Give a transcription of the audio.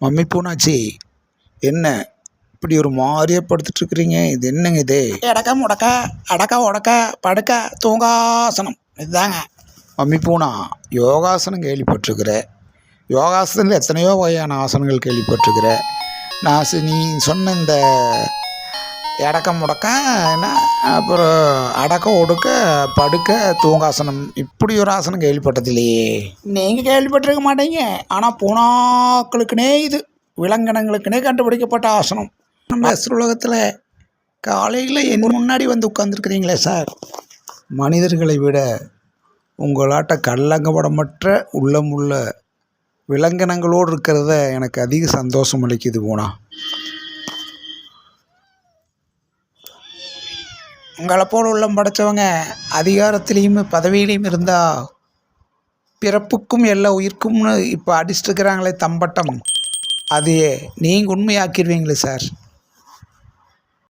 Mummy Poonachi, என்ன இப்படி ஒரு மாதிரியா படுத்துட்ருக்குறீங்க? இது என்னங்க இது? எடக்க முடக்க அடக்க உடக்க படுக்க தூங்காசனம் இதுதாங்க. மம்மி பூனா, யோகாசனம் கேள்விப்பட்டிருக்கிறேன். யோகாசனத்தில் எத்தனையோ வகையான ஆசனங்கள் கேள்விப்பட்டிருக்கிறேன். நீ சொன்ன இந்த எடக்க முடக்க என்ன, அப்புறம் அடக்க ஒடுக்க படுக்க தூங்காசனம், இப்படி ஒரு ஆசனம் கேள்விப்பட்டதில்லையே. நீங்கள் கேள்விப்பட்டிருக்க மாட்டீங்க, ஆனால் பூனாக்களுக்குனே இது விலங்கினங்களுக்குனே கண்டுபிடிக்கப்பட்ட ஆசனம். நம்ம உலகத்தில் காலையில் என் முன்னாடி வந்து உட்காந்துருக்குறீங்களே சார். மனிதர்களை விட உங்களாட்ட கல்லங்கபடமற்ற உள்ளமுள்ள விலங்கினங்களோடு இருக்கிறத எனக்கு அதிக சந்தோஷம் அளிக்குது பூனா. உங்களை போல் உள்ளம் படைத்தவங்க அதிகாரத்துலேயும் பதவியிலையும் இருந்தால் பிறப்புக்கும் எல்லா உயிர்க்கும்னு இப்போ அடிச்சுட்டு இருக்கிறாங்களே தம்பட்டம், அதையே நீங்கள் உண்மையாக்கிடுவீங்களே சார்.